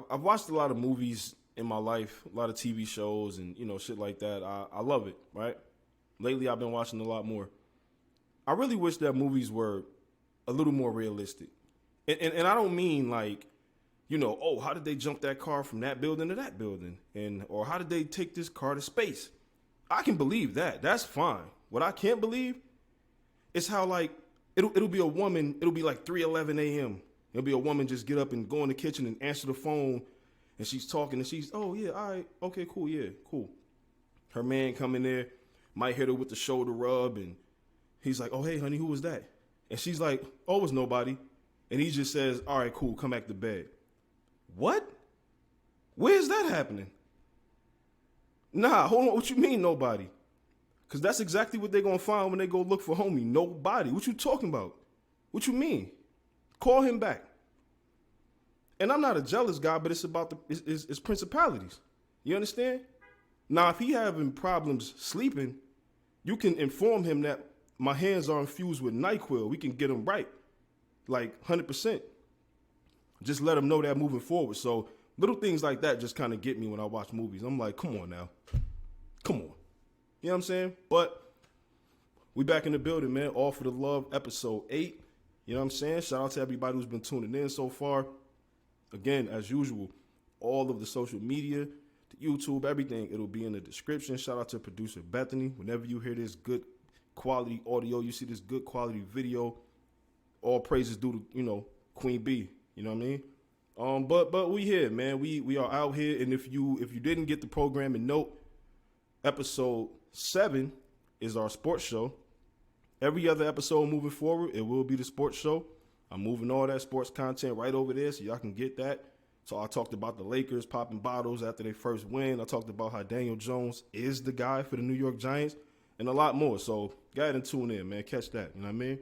I've watched a lot of movies in my life, a lot of TV shows and, shit like that. I love it, right? Lately, I've been watching a lot more. I really wish that movies were a little more realistic. And I don't mean like, oh, how did they jump that car from that building to that building? Or how did they take this car to space? I can believe that. That's fine. What I can't believe is how, like, it'll be a woman, it'll be like 3:11 a.m. It'll be a woman just get up and go in the kitchen and answer the phone, and she's talking, and she's, oh, yeah, all right, okay, cool, yeah, cool. Her man come in there, might hit her with the shoulder rub, and he's like, oh, hey, honey, who was that? And she's like, oh, it was nobody. And he just says, all right, cool, come back to bed. What? Where's that happening? Nah, hold on, what you mean nobody? Because that's exactly what they're going to find when they go look for homie. Nobody. What you talking about? What you mean? Call him back. And I'm not a jealous guy, but it's about it's principalities. You understand? Now, if he having problems sleeping, you can inform him that my hands are infused with NyQuil. We can get him right, like 100%. Just let him know that moving forward. So little things like that just kind of get me when I watch movies. I'm like, come on now. Come on. You know what I'm saying? But we back in the building, man. All for the Love, episode 8. You know what I'm saying? Shout out to everybody who's been tuning in so far. Again, as usual, all of the social media, the YouTube, everything, it'll be in the description. Shout out to producer Bethany. Whenever you hear this good quality audio, you see this good quality video, all praises due to, Queen B. You know what I mean? But we here, man. We are out here, and if you didn't get the programming note, episode 7 is our sports show. Every other episode moving forward, it will be the sports show. I'm moving all that sports content right over there so y'all can get that. So I talked about the Lakers popping bottles after their first win. I talked about how Daniel Jones is the guy for the New York Giants and a lot more. So go ahead and tune in, man. Catch that. You know what I mean?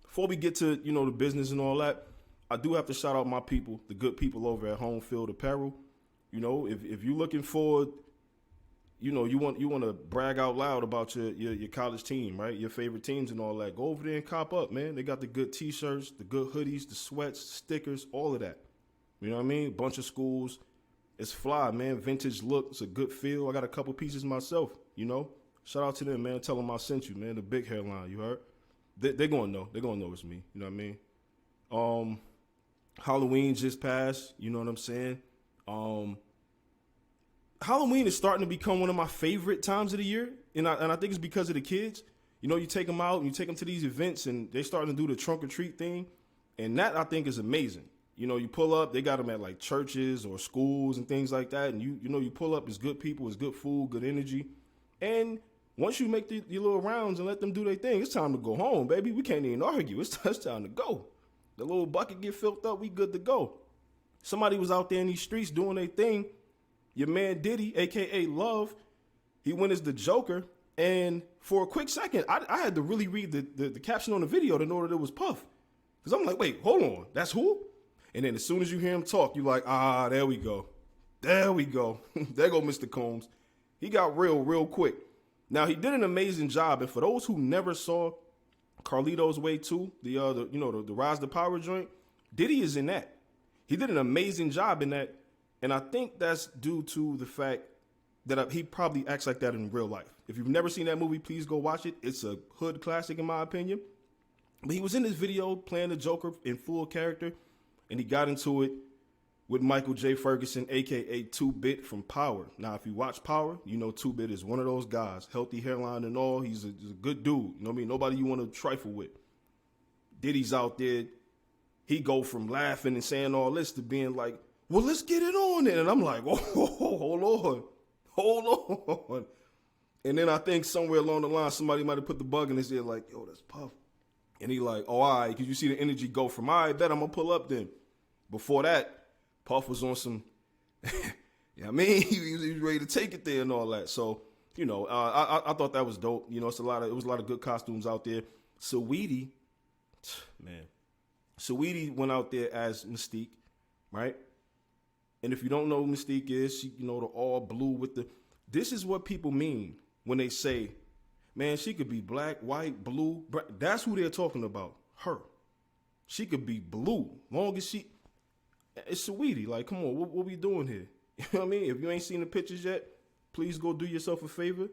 Before we get to, the business and all that, I do have to shout out my people, the good people over at Home Field Apparel. If you're looking for, you want to brag out loud about your college team, right? Your favorite teams and all that. Go over there and cop up, man. They got the good T-shirts, the good hoodies, the sweats, stickers, all of that. You know what I mean? Bunch of schools. It's fly, man. Vintage look. It's a good feel. I got a couple pieces myself, Shout out to them, man. Tell them I sent you, man. The big hairline, you heard? They're going to know. They're going to know it's me. You know what I mean? Halloween just passed. You know what I'm saying? Halloween is starting to become one of my favorite times of the year. And I think it's because of the kids. You take them out and you take them to these events and they starting to do the trunk or treat thing. And that I think is amazing. You pull up, they got them at like churches or schools and things like that. And you pull up, it's good people, it's good food, good energy. And once you make your little rounds and let them do their thing, it's time to go home, baby. We can't even argue. It's time to go. The little bucket get filled up, we good to go. Somebody was out there in these streets doing their thing. Your man Diddy, a.k.a. Love, he went as the Joker. And for a quick second, I had to really read the caption on the video to know that it was Puff. Because I'm like, wait, hold on. That's who? And then as soon as you hear him talk, you're like, there we go. There we go. There go Mr. Combs. He got real quick. Now, he did an amazing job. And for those who never saw Carlito's Way 2, the Rise to Power joint, Diddy is in that. He did an amazing job in that. And I think that's due to the fact that he probably acts like that in real life. If you've never seen that movie, please go watch it. It's a hood classic in my opinion. But he was in this video playing the Joker in full character, and he got into it with Michael J. Ferguson, a.k.a. 2-Bit from Power. Now, if you watch Power, 2-Bit is one of those guys. Healthy hairline and all. He's a good dude. You know what I mean? Nobody you want to trifle with. Diddy's out there. He go from laughing and saying all this to being like, well, let's get it on then. And I'm like, oh, hold on. And then I think somewhere along the line, somebody might have put the bug in his ear like, yo, that's Puff. And he like, oh, all right, because you see the energy go from, all right, bet I'm going to pull up then. Before that, Puff was on some, I mean, he was ready to take it there and all that. So, I thought that was dope. It was a lot of good costumes out there. Saweetie, man, Saweetie went out there as Mystique, right? And if you don't know who Mystique is, she, the all blue with the, this is what people mean when they say, man, she could be black, white, blue. That's who they're talking about, her. She could be blue, long as she, It's Saweetie. Like, come on, what we doing here? You know what I mean? If you ain't seen the pictures yet, please go do yourself a favor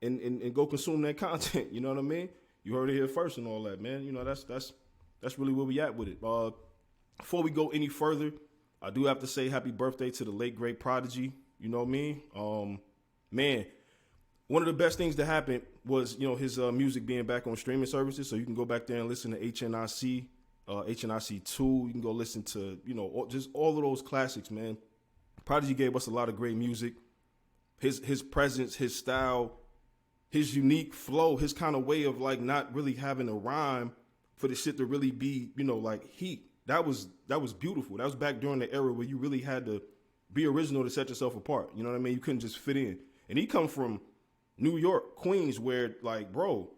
and go consume that content. You know what I mean? You heard it here first and all that, man. You know, that's really where we at with it. Before we go any further, I do have to say happy birthday to the late great Prodigy. You know what I mean? Man, one of the best things that happened was, you know, his music being back on streaming services. So you can go back there and listen to HNIC, HNIC 2. You can go listen to, you know, just all of those classics, man. Prodigy gave us a lot of great music. His presence, his style, his unique flow, his kind of way of like not really having a rhyme for the shit to really be, you know, like heat. That was beautiful. That was back during the era where you really had to be original to set yourself apart. You know what I mean? You couldn't just fit in. And he come from New York, Queens, where like, bro,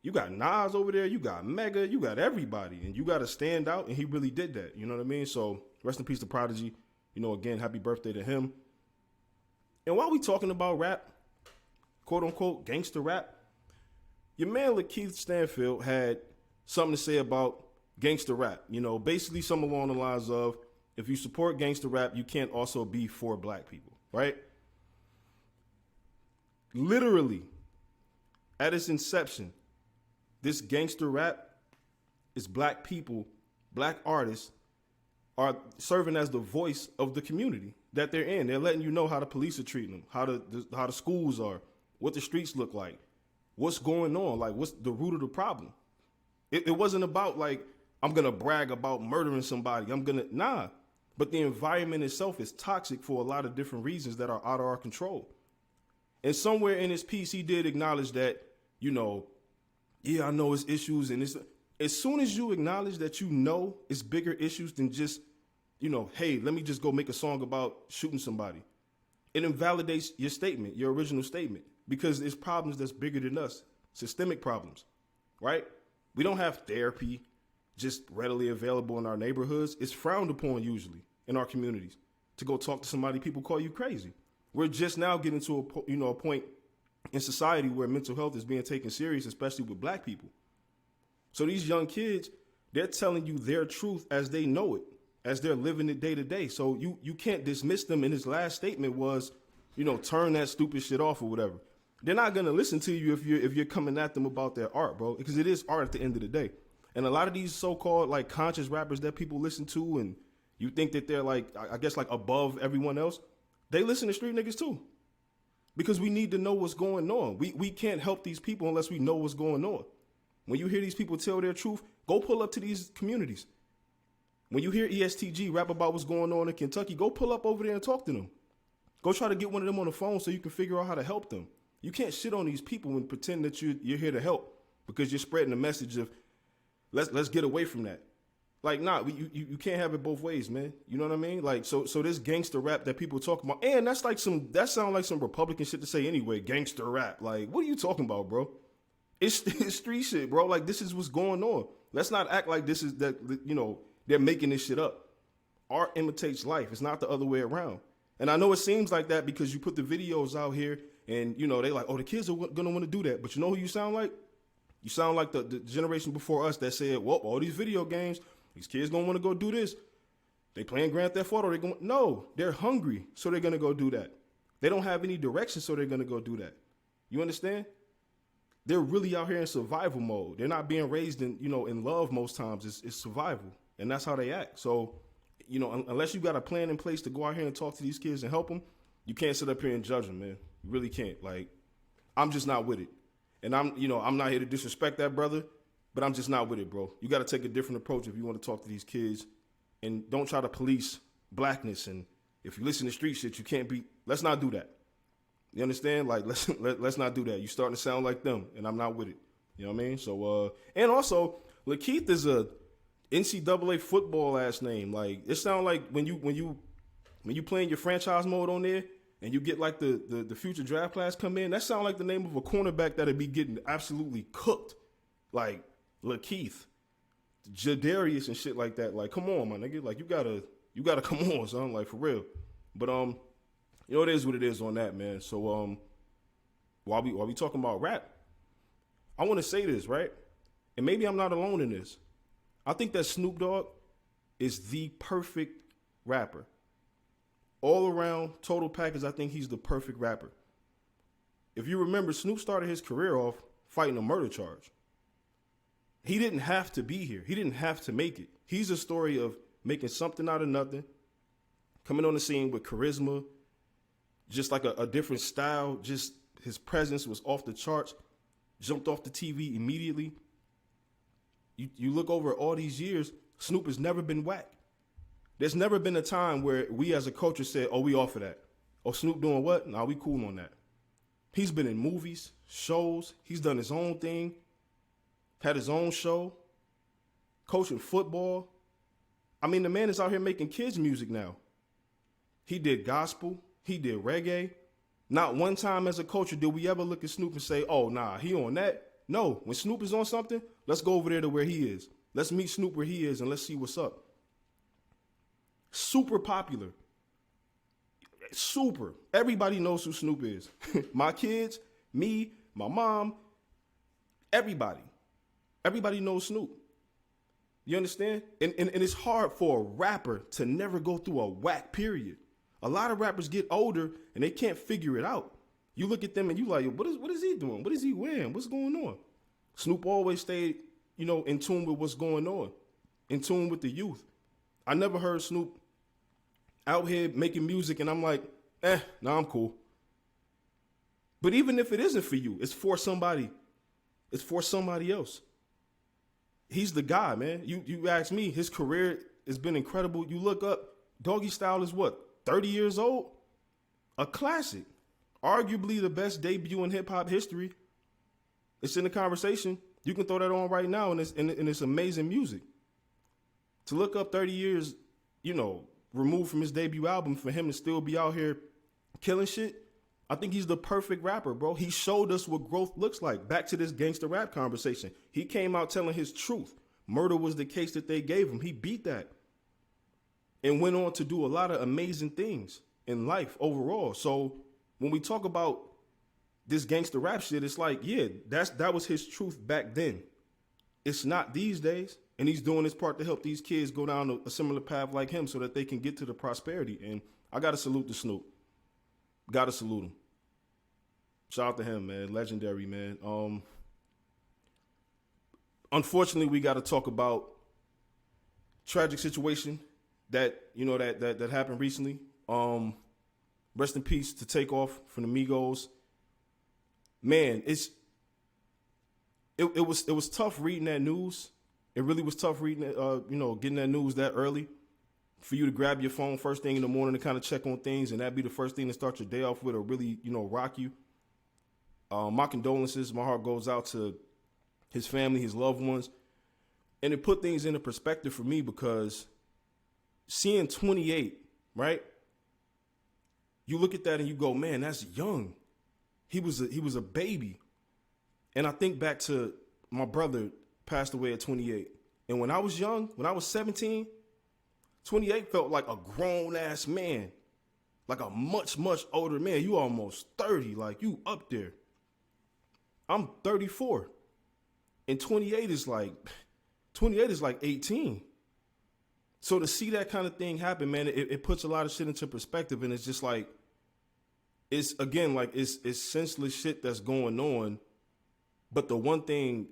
you got Nas over there, you got Mega, you got everybody, and you got to stand out. And he really did that. You know what I mean? So rest in peace to Prodigy. You know, again, happy birthday to him. And while we talking about rap, quote unquote gangster rap, your man Lakeith Stanfield had something to say about gangster rap. You know, basically something along the lines of, if you support gangster rap, you can't also be for black people, right? Literally, at its inception, this gangster rap is black people, black artists are serving as the voice of the community that they're in. They're letting you know how the police are treating them, how the schools are, what the streets look like, what's going on, like what's the root of the problem. It wasn't about like, I'm going to brag about murdering somebody. Nah. But the environment itself is toxic for a lot of different reasons that are out of our control. And somewhere in his piece, he did acknowledge that, you know, yeah, I know it's issues. And it's, as soon as you acknowledge that you know it's bigger issues than just, you know, hey, let me just go make a song about shooting somebody. It invalidates your statement, your original statement, because it's problems that's bigger than us, systemic problems, right? We don't have therapy just readily available in our neighborhoods. It's frowned upon usually in our communities to go talk to somebody. People call you crazy. We're just now getting to a point in society where mental health is being taken serious, especially with black people. So these young kids, they're telling you their truth as they know it, as they're living it day to day. So you can't dismiss them. And his last statement was, you know, turn that stupid shit off or whatever. They're not going to listen to you if you're coming at them about their art, bro, because it is art at the end of the day. And a lot of these so-called like conscious rappers that people listen to and you think that they're like, I guess like above everyone else, they listen to street niggas too. Because we need to know what's going on. We can't help these people unless we know what's going on. When you hear these people tell their truth, go pull up to these communities. When you hear ESTG rap about what's going on in Kentucky, go pull up over there and talk to them. Go try to get one of them on the phone so you can figure out how to help them. You can't shit on these people and pretend that you're here to help because you're spreading the message of let's get away from that. Like, nah, you can't have it both ways, man. You know what I mean? Like, so this gangster rap that people talk about, and that sounds like some Republican shit to say anyway, gangster rap. Like, what are you talking about, bro? It's street shit, bro. Like, this is what's going on. Let's not act like this is that, you know, they're making this shit up. Art imitates life. It's not the other way around. And I know it seems like that because you put the videos out here and, you know, they like, oh, the kids are going to want to do that. But you know who you sound like? You sound like the generation before us that said, well, all these video games, these kids going to want to go do this. They playing Grand Theft Auto. No, they're hungry, so they're going to go do that. They don't have any direction, so they're going to go do that. You understand? They're really out here in survival mode. They're not being raised in love most times. It's survival, and that's how they act. So, you know, unless you got a plan in place to go out here and talk to these kids and help them, you can't sit up here and judge them, man. You really can't. Like, I'm just not with it. And I'm not here to disrespect that brother, but I'm just not with it, bro. You got to take a different approach if you want to talk to these kids, and don't try to police blackness. And if you listen to street shit, you can't be. Let's not do that. You understand? Like, let's not do that. You starting to sound like them, and I'm not with it. You know what I mean? So, and also, Lakeith is a NCAA football ass name. Like, it sounds like when you playing your franchise mode on there, and you get like the future draft class come in, that sounds like the name of a cornerback that'd be getting absolutely cooked. Like Lakeith, Jadarius and shit like that. Like, come on, my nigga. Like, you gotta come on, son. Like, for real. But you know, it is what it is on that, man. So while we talking about rap, I want to say this, right? And maybe I'm not alone in this. I think that Snoop Dogg is the perfect rapper. All around, total package, I think he's the perfect rapper. If you remember, Snoop started his career off fighting a murder charge. He didn't have to be here. He didn't have to make it. He's a story of making something out of nothing, coming on the scene with charisma, just like a different style. Just his presence was off the charts, jumped off the TV immediately. You look over all these years, Snoop has never been whack. There's never been a time where we as a culture said, oh, we off of that. Oh, Snoop doing what? Nah, we cool on that. He's been in movies, shows. He's done his own thing, had his own show, coaching football. I mean, the man is out here making kids music now. He did gospel. He did reggae. Not one time as a culture did we ever look at Snoop and say, oh, nah, he on that. No, when Snoop is on something, let's go over there to where he is. Let's meet Snoop where he is and let's see what's up. Super popular. Super. Everybody knows who Snoop is. My kids, me, my mom, everybody. Everybody knows Snoop. You understand? And it's hard for a rapper to never go through a whack period. A lot of rappers get older and they can't figure it out. You look at them and you like, what is he doing? What is he wearing? What's going on? Snoop always stayed, in tune with what's going on, in tune with the youth. I never heard Snoop out here making music and I'm like, nah, I'm cool. But even if it isn't for you, it's for somebody. It's for somebody else. He's the guy, man. You ask me, his career has been incredible. You look up, Doggy Style is what, 30 years old? A classic. Arguably the best debut in hip-hop history. It's in the conversation. You can throw that on right now, and it's amazing music. To look up 30 years, removed from his debut album, for him to still be out here killing shit, I think he's the perfect rapper, bro. He showed us what growth looks like. Back to this gangster rap conversation. He came out telling his truth. Murder was the case that they gave him. He beat that and went on to do a lot of amazing things in life overall. So when we talk about this gangster rap shit, it's like, yeah, that was his truth back then. It's not these days. And he's doing his part to help these kids go down a similar path like him so that they can get to the prosperity. And I got to salute the Snoop. Got to salute him. Shout out to him, man. Legendary, man. Unfortunately, we got to talk about tragic situation that happened recently. Rest in peace to Takeoff from the Migos. Man, it was tough reading that news. It really was tough reading it, getting that news that early. For you to grab your phone first thing in the morning to kind of check on things, and that be the first thing to start your day off with or really, rock you. My condolences. My heart goes out to his family, his loved ones. And it put things into perspective for me because seeing 28, right? You look at that and you go, man, that's young. He was a baby. And I think back to my brother passed away at 28. And when I was young, when I was 17, 28 felt like a grown-ass man, like a much, much older man. You almost 30, like you up there. I'm 34, and 28 is like 18. So to see that kind of thing happen, man, it puts a lot of shit into perspective, and it's just like, it's senseless shit that's going on. But the one thing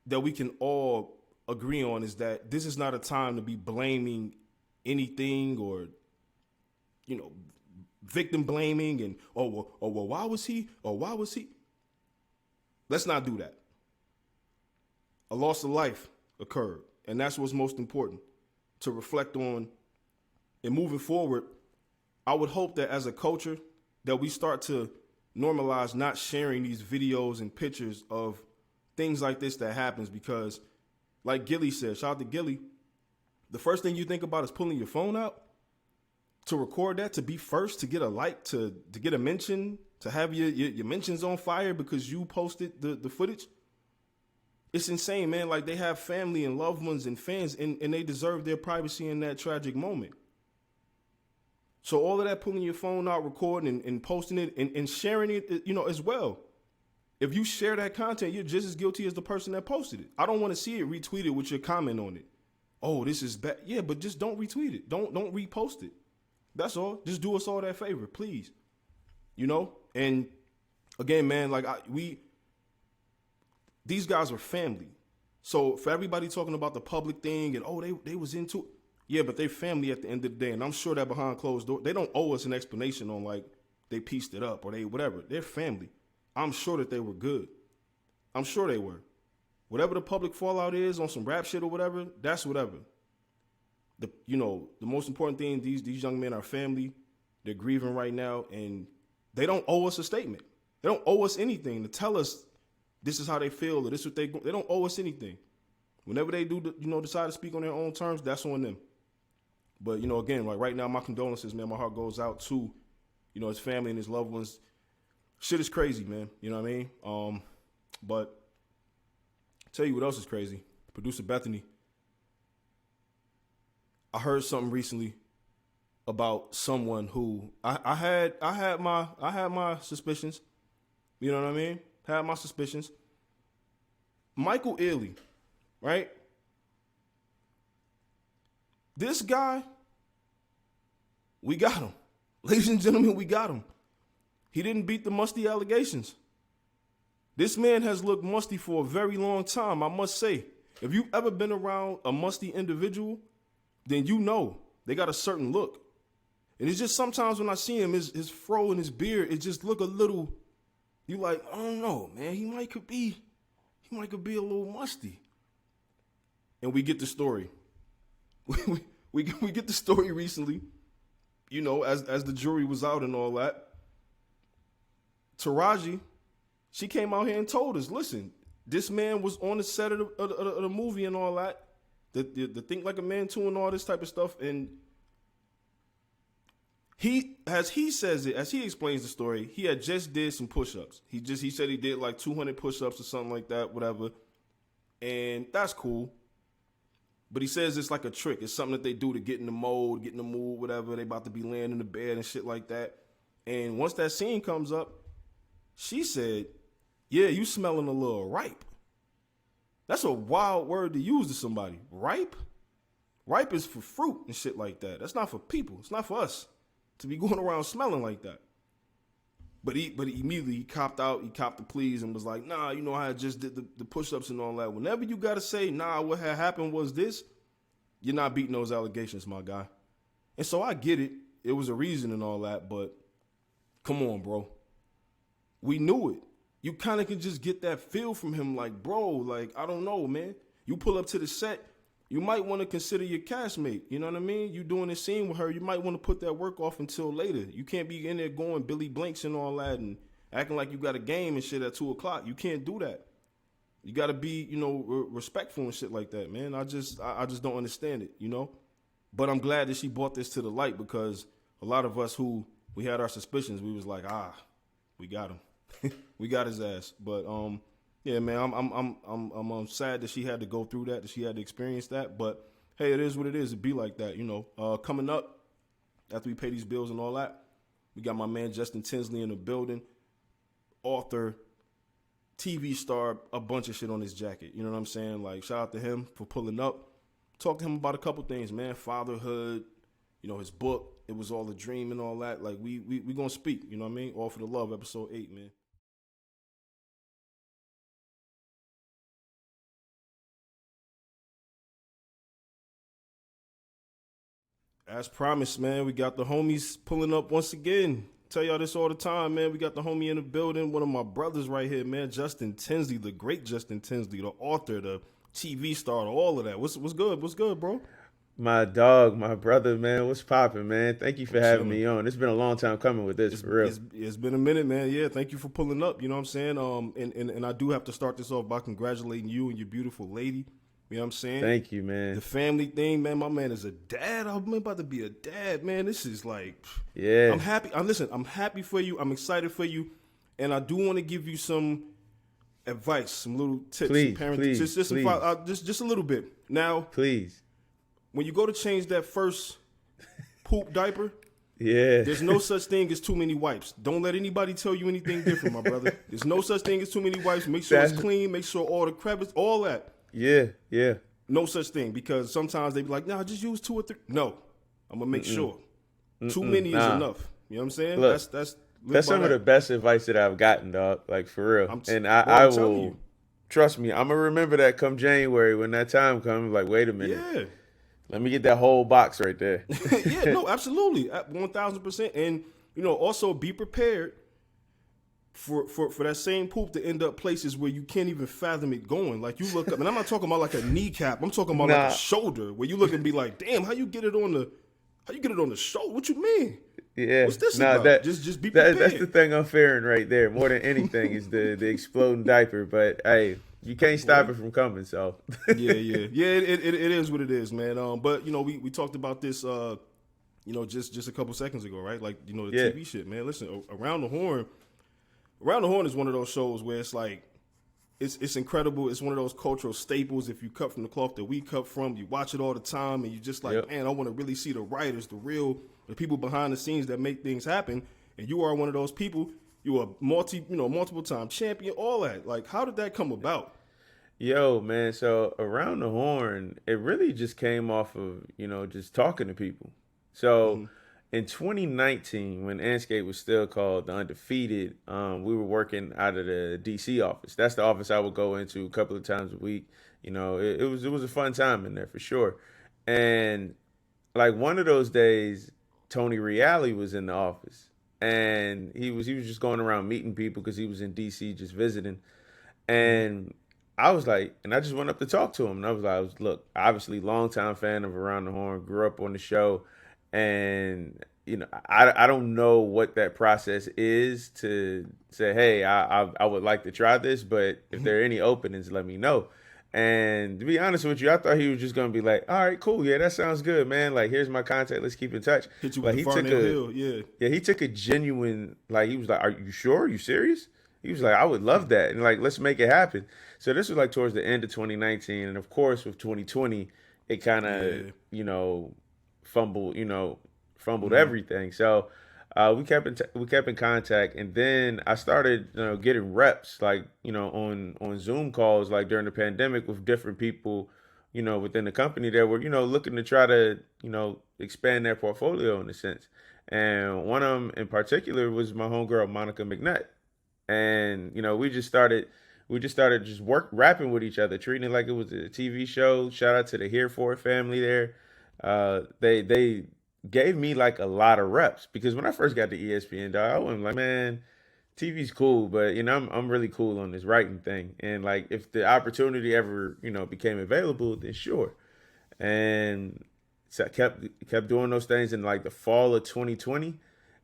that we can all agree on is that this is not a time to be blaming anything or, victim blaming and, well, why was he? Let's not do that. A loss of life occurred, and that's what's most important to reflect on. And moving forward, I would hope that as a culture that we start to normalize not sharing these videos and pictures of things like this that happens, because like Gilly said, shout out to Gilly, the first thing you think about is pulling your phone out to record that, to be first, to get a like, to get a mention, to have your mentions on fire because you posted the footage. It's insane, man. Like, they have family and loved ones and fans, and they deserve their privacy in that tragic moment. So all of that, pulling your phone out, recording and posting it and sharing it, as well. If you share that content, you're just as guilty as the person that posted it. I don't want to see it retweeted with your comment on it. oh, this is bad. Yeah, but just don't retweet it. Don't repost it. That's all. Just do us all that favor, please. You know? And again, man, like these guys are family. So for everybody talking about the public thing and oh, they was into it. Yeah, but they family at the end of the day. And I'm sure that behind closed doors, they don't owe us an explanation on like they pieced it up or they whatever. They're family. I'm sure that they were good. I'm sure they were. Whatever the public fallout is on some rap shit or whatever, that's whatever. The most important thing, these young men are family. They're grieving right now, and they don't owe us a statement. They don't owe us anything to tell us this is how they feel or this is what they don't owe us anything. Whenever they do, decide to speak on their own terms, that's on them. But, again, like right now, my condolences, man. My heart goes out to, his family and his loved ones. Shit is crazy, man. You know what I mean? But tell you what else is crazy. Producer Bethany. I heard something recently about someone who I had my suspicions. You know what I mean? Had my suspicions. Michael Ealy, right? This guy, we got him. Ladies and gentlemen, we got him. He didn't beat the musty allegations. This man has looked musty for a very long time, I must say. If you've ever been around a musty individual, then you know they got a certain look. And it's just sometimes when I see him, his fro and his beard, it just look a little, you like, I don't know, man, he might could be a little musty. And we get the story. we get the story recently, as the jury was out and all that. Taraji, she came out here and told us, listen, this man was on the set of the movie and all that, the Think Like a Man 2 and all this type of stuff. And as he explains the story, he had just did some push-ups. He said he did like 200 push-ups or something like that, whatever. And that's cool. But he says it's like a trick. It's something that they do to get in the mode, get in the mood, whatever. They about to be laying in the bed and shit like that. And once that scene comes up, she said, yeah, you smelling a little ripe. That's a wild word to use to somebody. Ripe? Ripe is for fruit and shit like that. That's not for people. It's not for us to be going around smelling like that. But he immediately copped out. He copped the pleas and was like, nah, I just did the push-ups and all that. Whenever you got to say, nah, what had happened was this, you're not beating those allegations, my guy. And so I get it. It was a reason and all that, but come on, bro. We knew it. You kind of can just get that feel from him like, bro, like, I don't know, man. You pull up to the set, you might want to consider your castmate. You know what I mean? You doing this scene with her, you might want to put that work off until later. You can't be in there going Billy Blanks and all that and acting like you got a game and shit at 2 o'clock. You can't do that. You got to be, respectful and shit like that, man. I just don't understand it, But I'm glad that she brought this to the light because a lot of us who we had our suspicions, we was like, we got him. We got his ass. But yeah, man, I'm sad that she had to go through that she had to experience that. But hey, it is what it is. It be like that, Coming up after we pay these bills and all that, we got my man Justin Tinsley in the building, author, TV star, a bunch of shit on his jacket. You know what I'm saying? Like, shout out to him for pulling up. Talk to him about a couple things, man. Fatherhood, his book, It Was All a Dream and all that. Like, we gonna speak, you know what I mean? All for the Love, episode 8, man. As promised, man, we got the homies pulling up once again. Tell y'all this all the time, man. We got the homie in the building, one of my brothers right here, man, Justin Tinsley, the great Justin Tinsley, the author, the TV star, all of that. What's good? What's good, bro? My dog, my brother, man. What's popping, man? Thank you for having me on. It's been a long time coming with this, for real. It's been a minute, man. Yeah, thank you for pulling up. You know what I'm saying? And I do have to start this off by congratulating you and your beautiful lady. You know what I'm saying? Thank you, man. The family thing, man. My man is a dad. I'm about to be a dad, man. This is like, yeah. I'm happy. I'm happy for you. I'm excited for you. And I do want to give you some advice, some little tips, please, some parenting, please, just a little bit. Now, please, when you go to change that first poop diaper, yeah, there's no such thing as too many wipes. Don't let anybody tell you anything different, my brother. There's no such thing as too many wipes. Make sure it's clean. Make sure all the crevices, all that. Yeah. No such thing, because sometimes they be like, nah, just use 2 or 3. No, I'm gonna make sure. Too many is enough. You know what I'm saying? Look, That's some of the best advice that I've gotten, dog. Like, for real. And I I'm telling will, you. trust me, I'm going to remember that come January when that time comes. Like, wait a minute. Yeah. Let me get that whole box right there. Yeah, no, absolutely. 1,000%. And, also be prepared for that same poop to end up places where you can't even fathom it going. Like, you look up, and I'm not talking about like a kneecap. I'm talking about like a shoulder, where you look and be like, damn, how you get it on the shoulder? What you mean? Yeah. What's this about? Just be prepared. That's the thing I'm fearing right there. More than anything is the exploding diaper. But, hey, you can't stop it from coming, so. Yeah. It is what it is, man. But, we talked about this, just a couple seconds ago, right? Like, the TV shit, man. Listen, Around the Horn is one of those shows where it's like, it's incredible. It's one of those cultural staples. If you cut from the cloth that we cut from, you watch it all the time, and you just like, man, I want to really see the writers, the people behind the scenes that make things happen. And you are one of those people. You are multiple time champion, all that. Like, how did that come about? Yo, man, so Around the Horn, it really just came off of, just talking to people. So in 2019, when Anscape was still called The Undefeated, we were working out of the DC office. That's the office I would go into a couple of times a week. It was a fun time in there for sure. And like one of those days, Tony Reale was in the office, and he was just going around meeting people because he was in DC just visiting. And I was like, and I just went up to talk to him, and I was like, look, obviously longtime fan of Around the Horn, grew up on the show. And, I don't know what that process is to say, hey, I would like to try this, but if there are any openings, let me know. And to be honest with you, I thought he was just going to be like, all right, cool. Yeah, that sounds good, man. Like, here's my contact. Let's keep in touch. Hit you with the Farnell Hill, yeah. Yeah, he took a genuine, like, he was like, are you sure? Are you serious? He was like, I would love that. And, like, let's make it happen. So this was, like, towards the end of 2019. And, of course, with 2020, it kind of, fumbled everything. So we kept in contact, and then I started getting reps on Zoom calls like during the pandemic with different people within the company that were looking to try to expand their portfolio in a sense. And one of them in particular was my homegirl Monica McNutt, and we just started rapping with each other, treating it like it was a TV show. Shout out to the Here For It family there. They gave me like a lot of reps, because when I first got to ESPN, dog, I wasn't like, man, TV's cool, but I'm really cool on this writing thing. And like, if the opportunity ever became available, then sure. And so I kept doing those things in like the fall of 2020,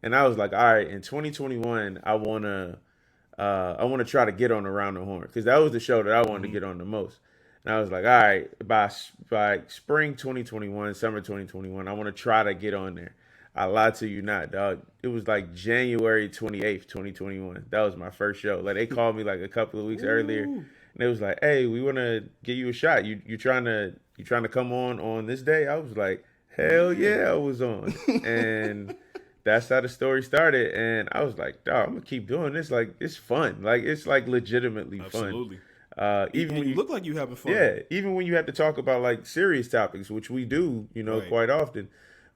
and I was like, all right, in 2021, I wanna try to get on Around the Horn, because that was the show that I wanted to get on the most. And I was like, all right, by spring 2021, summer 2021, I want to try to get on there. I lied to you not, dog. It was like January 28th, 2021. That was my first show. Like, they called me like a couple of weeks earlier, and it was like, hey, we want to give you a shot. You trying to come on this day? I was like, hell yeah, I was on. And that's how the story started. And I was like, dog, I'm gonna keep doing this. Like, it's fun. Like, it's like legitimately fun. Absolutely. Even when you look like you having fun. Yeah, even when you have to talk about like serious topics, which we do, Right. quite often,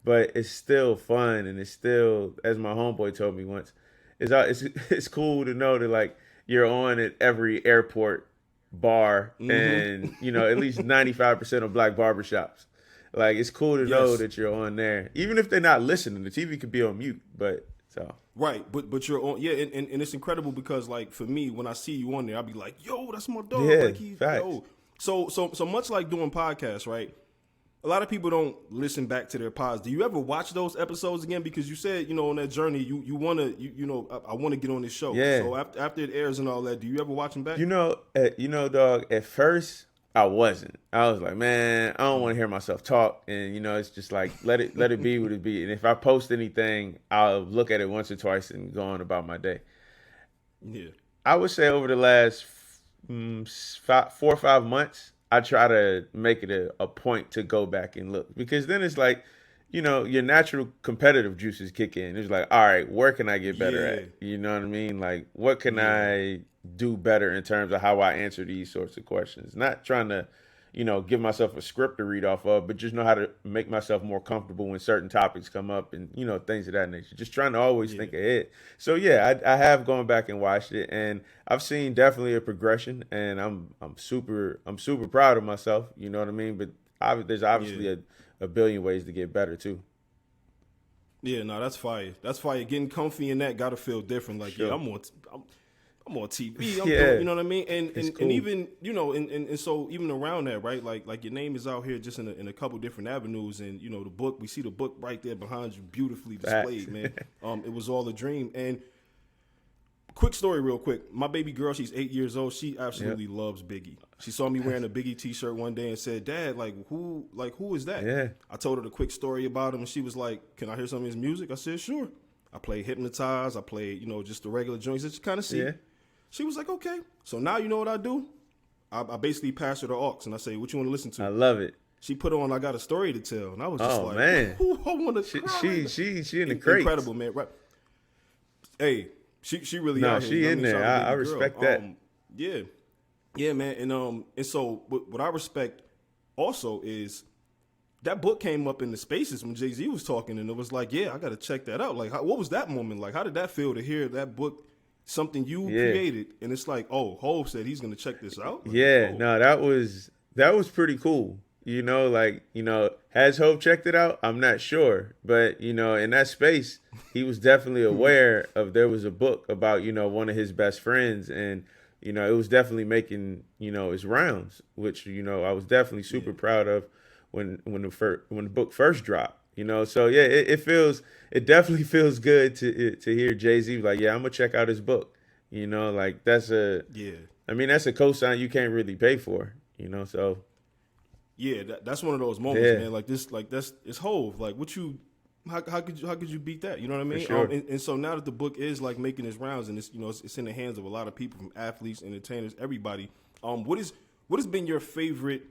but it's still fun, and it's still, as my homeboy told me once, it's cool to know that like you're on at every airport bar, and at least 95% of black barbershops. Like, it's cool to know that you're on there, even if they're not listening. The TV could be on mute, but so. Right, but you're on, and it's incredible, because like for me, when I see you on there, I'll be like, yo, that's my dog. Yeah, like facts. yo. So much like doing podcasts, right? A lot of people don't listen back to their pods. Do you ever watch those episodes again? Because you said, on that journey, you want to, I want to get on this show. Yeah. So after it airs and all that, do you ever watch them back? Dog, at first I wasn't. I was like, man, I don't want to hear myself talk. And, it's just like, let it be what it be. And if I post anything, I'll look at it once or twice and go on about my day. Yeah. I would say over the last 4 or 5 months, I try to make it a point to go back and look. Because then it's like, your natural competitive juices kick in. It's like, all right, where can I get better at? You know what I mean? Like, what can I do better in terms of how I answer these sorts of questions? Not trying to, give myself a script to read off of, but just know how to make myself more comfortable when certain topics come up and, things of that nature. Just trying to always Yeah. think ahead. So yeah, I have gone back and watched it, and I've seen definitely a progression, and I'm super proud of myself. You know what I mean? But there's Yeah. obviously a billion ways to get better too. Yeah, no, that's fire. That's fire. Getting comfy in that gotta feel different. Like, yeah, Sure. I'm on TV. I'm doing, Yeah, you know what I mean? And it's and cool. even, and so even around that, right? Like your name is out here just in a couple different avenues, and the book. We see the book right there behind you, beautifully Facts. displayed, man. It was all a dream. And quick story, real quick. My baby girl, she's 8 years old. She Yep. absolutely loves Biggie. She saw me wearing a Biggie T-shirt one day and said, "Dad, who is that?" Yeah. I told her the quick story about him, and she was like, "Can I hear some of his music?" I said, "Sure." I played Hypnotize. I played, just the regular joints that you kind of see. Yeah. She was like, "Okay." So now you know what I do? I basically pass her the aux, and I say, "What you want to listen I to?" love it. She put on "I Got a Story to Tell," and I was just Oh like, man. "Ooh, I want to She cry." she she in the crates. Incredible, man. Right? Hey, she really No, out here. You she know what I in mean? there. Shout out to I baby girl. respect that. Yeah, yeah, man. And so what I respect also is that book came up in the spaces when Jay-Z was talking, and it was like, yeah, I got to check that out. Like, what was that moment like? How did that feel to hear that book, something you Yeah. created, and it's like, oh, Hov said he's gonna check this out. Like, Yeah, oh, no, that was pretty cool. Has Hope checked it out? I'm not sure, but in that space, he was definitely aware of there was a book about one of his best friends, and it was definitely making its rounds, which I was definitely super proud of when the book first dropped. So yeah, it definitely feels good to hear Jay-Z like, yeah, I'm gonna check out his book. Like yeah, that's a cosign you can't really pay for. So yeah. That's one of those moments, yeah, man. Like this, like it's Hov. Like what you. How could you beat that? You know what I for mean? sure. And so now that the book is like making its rounds, and it's in the hands of a lot of people, from athletes, entertainers, everybody. What has been your favorite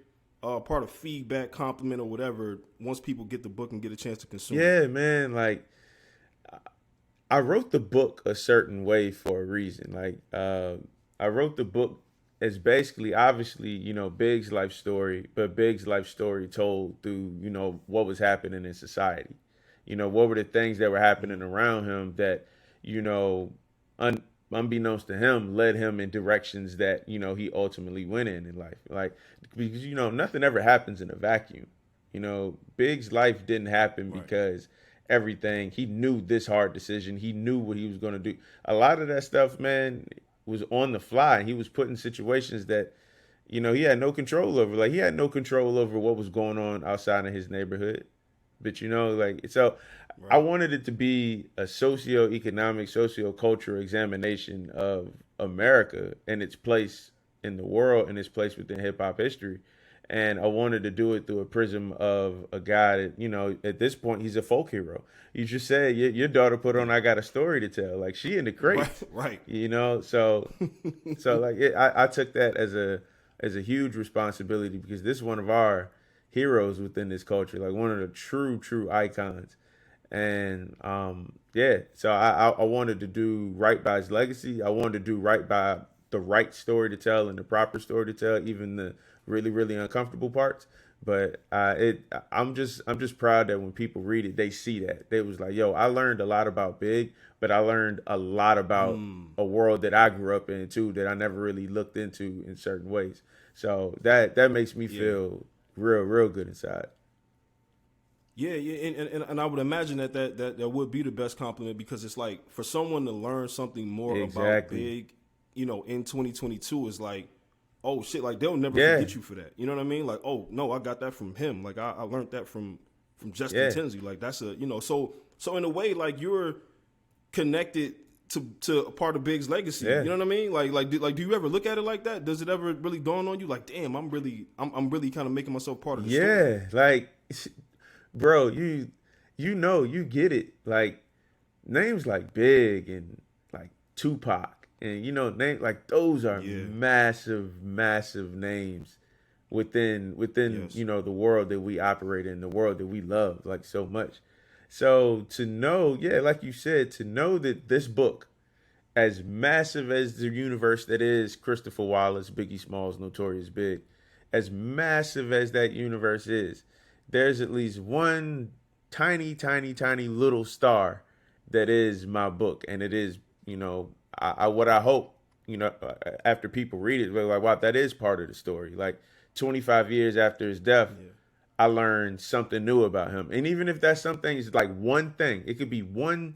part of feedback, compliment, or whatever once people get the book and get a chance to consume it? Yeah, man. Like I wrote the book a certain way for a reason. Like I wrote the book as basically, obviously, Big's life story, but Big's life story told through what was happening in society. What were the things that were happening around him that you know, un, unbeknownst to him, led him in directions that he ultimately went in life. Like because nothing ever happens in a vacuum. Big's life didn't happen Right. because everything he knew this hard decision. He knew what he was going to do. A lot of that stuff, man, was on the fly. He was put in situations that he had no control over. Like he had no control over what was going on outside of his neighborhood. But like so I Right. wanted it to be a socio-economic, socio-cultural examination of America and its place in the world and its place within hip hop history. And I wanted to do it through a prism of a guy that, at this point, he's a folk hero. You just said your daughter put on Yeah. "I Got a Story to Tell." Like she in the Right. crates, Right. so like I took that as a huge responsibility because this is one of our heroes within this culture, like one of the true icons. And yeah, so I wanted to do right by his legacy. I wanted to do right by the right story to tell and the proper story to tell, even the really uncomfortable parts. But I'm just proud that when people read it, they see that they was like, yo, I learned a lot about Big, but I learned a lot about a world that I grew up in too that I never really looked into in certain ways. So that makes me Yeah. feel real good inside. Yeah, yeah, and I would imagine that would be the best compliment because it's like for someone to learn something more about Exactly. Big, in 2022 is like, oh shit, like they'll never Yeah. forget you for that. You know what I mean? Like, oh no, I got that from him. Like I learned that from Justin Yeah. Tinsley. Like that's so in a way like you're connected to a part of Big's legacy. Yeah. You know what I mean? Like do you ever look at it like that? Does it ever really dawn on you? Like, damn, I'm really kind of making myself part of the story. Yeah. Like, bro, you get it. Like names like Big and like Tupac and names like those are Yeah. massive names within Yes. the world that we operate in, the world that we love like so much. So to know, yeah, like you said, to know that this book, as massive as the universe that is Christopher Wallace, Biggie Smalls, Notorious Big, as massive as that universe is, there's at least one tiny, tiny, tiny little star that is my book, and it is, what I hope, after people read it, they're like, wow, that is part of the story. Like 25 years after his death, Yeah. I learned something new about him, and even if that something is like one thing, it could be one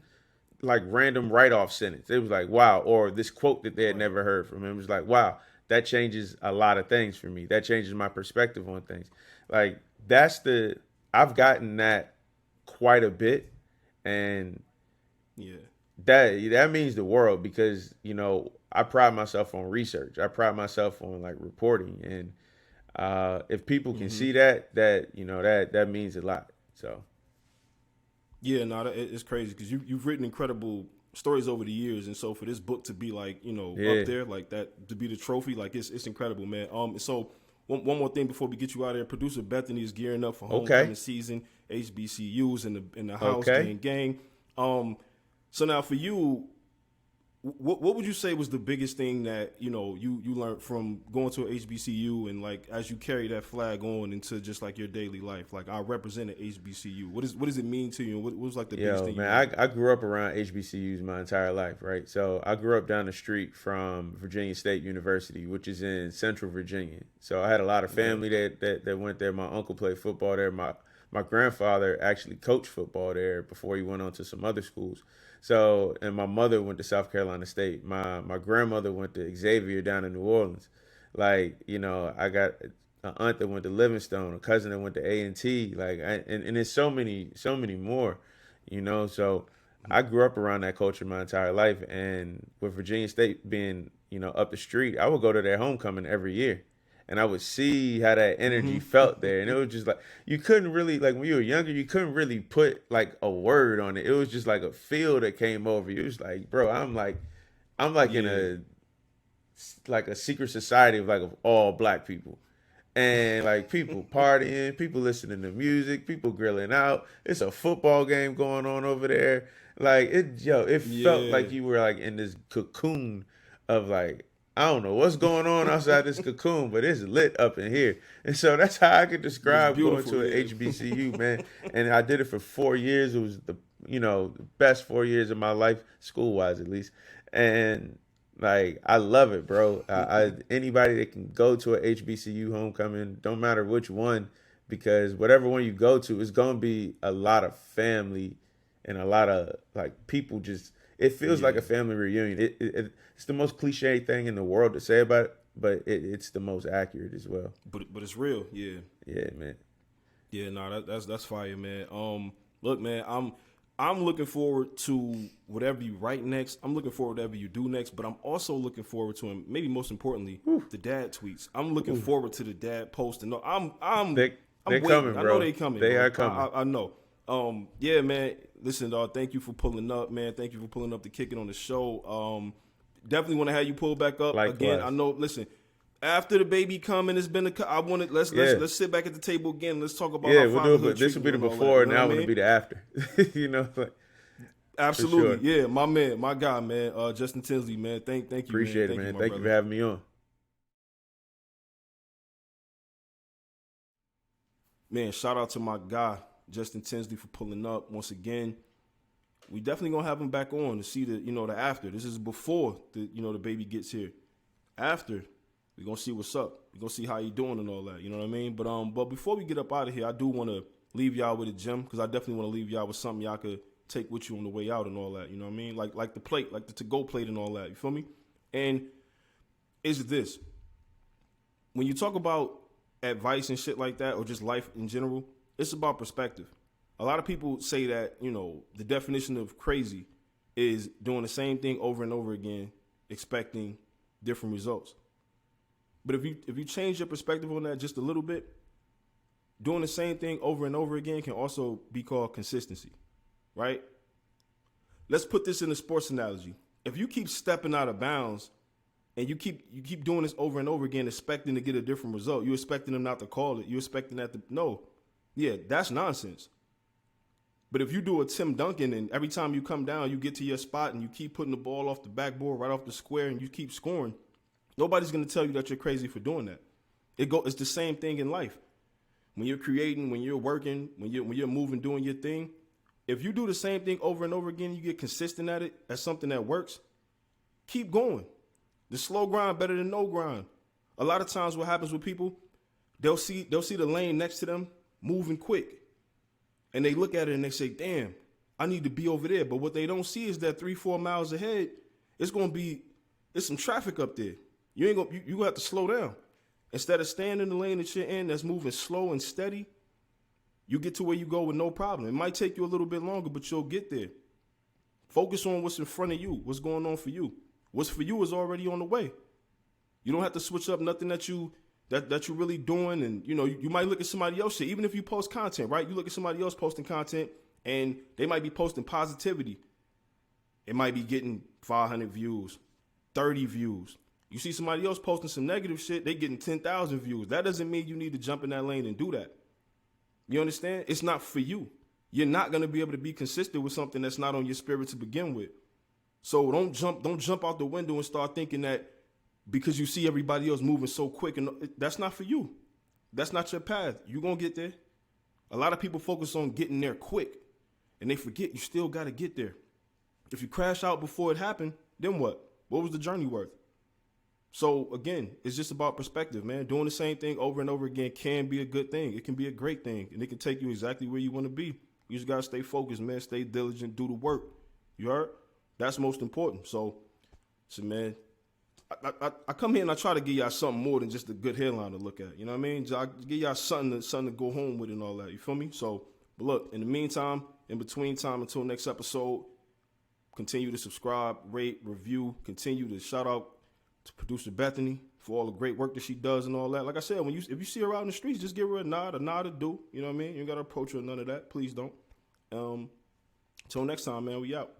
like random write-off sentence. It was like, wow, or this quote that they had Right. never heard from him. It was like, wow, that changes a lot of things for me. That changes my perspective on things. Like I've gotten that quite a bit, and Yeah. that means the world because I pride myself on research. I pride myself on like reporting, and if people can Mm-hmm. see that means a lot. So Yeah, no, it's crazy because you've written incredible stories over the years, and so for this book to be like up yeah, there like that, to be the trophy, like it's incredible, man. So one more thing before we get you out of there, producer Bethany is gearing up for okay, homecoming season, HBCUs in the house, okay. gang. So now for you, what would you say was the biggest thing that you learned from going to a HBCU and like as you carry that flag on into just like your daily life? Like I represent an HBCU. What does it mean to you? And what was like the biggest Yo, thing you man, learned? I grew up around HBCUs my entire life, right? So I grew up down the street from Virginia State University, which is in Central Virginia. So I had a lot of Okay. family that went there. My uncle played football there. My grandfather actually coached football there before he went on to some other schools. So, and my mother went to South Carolina State. My grandmother went to Xavier down in New Orleans. Like, I got an aunt that went to Livingstone, a cousin that went to A&T, and there's so many more, So I grew up around that culture my entire life, and with Virginia State being, up the street, I would go to their homecoming every year, and I would see how that energy Mm-hmm. felt there, and it was just like you couldn't really like when you were younger, you couldn't really put like a word on it. It was just like a feel that came over you. It was like, bro, I'm like in Yeah. a secret society of all black people. And like people partying, people listening to music, people grilling out. It's a football game going on over there. It felt like Yeah. you were like in this cocoon of like I don't know what's going on outside this cocoon, but it's lit up in here. And so that's how I could It's describe going beautiful. to an Yeah. HBCU, man. And I did it for 4 years. It was the best 4 years of my life, school wise at least. And like I love it, bro. Anybody that can go to a HBCU homecoming, don't matter which one, because whatever one you go to, it's gonna be a lot of family and a lot of like people. Just it feels like Yeah. a family reunion. It's the most cliche thing in the world to say about it, but it's the most accurate as well. But it's real. Yeah. Yeah, man. Yeah, no, that's fire, man. Look, man, I'm looking forward to whatever you write next. I'm looking forward to whatever you do next, but I'm also looking forward to, and maybe most importantly, the dad tweets. I'm looking forward to the dad post. And no, They I'm they waiting. coming, I know bro. they coming, They bro. are coming. I know. Yeah, man. Listen, dog. Thank you for pulling up, man. Thank you for pulling up to kick it on the show. Definitely want to have you pull back up again. I Likewise. know. Listen, after the baby coming, it's been I want to Yeah. let's sit back at the table again. Let's talk about how Yeah, we'll do it, fatherhood but this treating will be you the and all that. before, You and know what now I I want to mean? be the after. Like, for Absolutely. sure. Yeah, my man, my guy, man. Justin Tinsley, man. Thank you, man. Appreciate it, Thank you, man. my Thank you for brother. having me on. Man, shout out to my guy, Justin Tinsley, for pulling up once again. We definitely gonna have him back on to see the after. This is before the baby gets here. After, we gonna see what's up. We gonna see how he doing and all that. You know what I mean? But before we get up out of here, I do want to leave y'all with a gem because I definitely want to leave y'all with something y'all could take with you on the way out and all that. You know what I mean? Like the plate, like the to-go plate and all that. You feel me? And is this when you talk about advice and shit like that, or just life in general, it's about perspective. A lot of people say that, the definition of crazy is doing the same thing over and over again, expecting different results. But if you change your perspective on that just a little bit, doing the same thing over and over again can also be called consistency, right? Let's put this in a sports analogy. If you keep stepping out of bounds and you keep doing this over and over again, expecting to get a different result, you're expecting them not to call it. You're expecting that to no, yeah, that's nonsense. But if you do a Tim Duncan and every time you come down, you get to your spot and you keep putting the ball off the backboard, right off the square, and you keep scoring, nobody's going to tell you that you're crazy for doing that. It's the same thing in life. When you're creating, when you're working, when you're moving, doing your thing, if you do the same thing over and over again, you get consistent at it, as something that works, keep going. The slow grind better than no grind. A lot of times what happens with people, they'll see the lane next to them moving quick. And they look at it and they say, damn, I need to be over there. But what they don't see is that 3-4 miles ahead, it's some traffic up there. You gonna have to slow down. Instead of staying in the lane that you're in that's moving slow and steady, you get to where you go with no problem. It might take you a little bit longer, but you'll get there. Focus on what's in front of you, what's going on for you. What's for you is already on the way. You don't have to switch up nothing that you're really doing. And, you might look at somebody else shit, even if you post content, right? You look at somebody else posting content and they might be posting positivity. It might be getting 500 views, 30 views. You see somebody else posting some negative shit, they getting 10,000 views. That doesn't mean you need to jump in that lane and do that. You understand? It's not for you. You're not going to be able to be consistent with something that's not on your spirit to begin with. So don't jump out the window and start thinking that because you see everybody else moving so quick, and that's not for you. That's not your path. You're going to get there. A lot of people focus on getting there quick, and they forget you still got to get there. If you crash out before it happened, then what? What was the journey worth? So, again, it's just about perspective, man. Doing the same thing over and over again can be a good thing. It can be a great thing, and it can take you exactly where you want to be. You just got to stay focused, man. Stay diligent. Do the work. You heard? That's most important. So man, I come here and I try to give y'all something more than just a good headline to look at. You know what I mean? I give y'all something to go home with and all that. You feel me? So, but look, in the meantime, in between time, until next episode, continue to subscribe, rate, review, continue to shout out to producer Bethany for all the great work that she does and all that. Like I said, if you see her out in the streets, just give her a nod to do. You know what I mean? You ain't got to approach her or none of that. Please don't. Until next time, man, we out.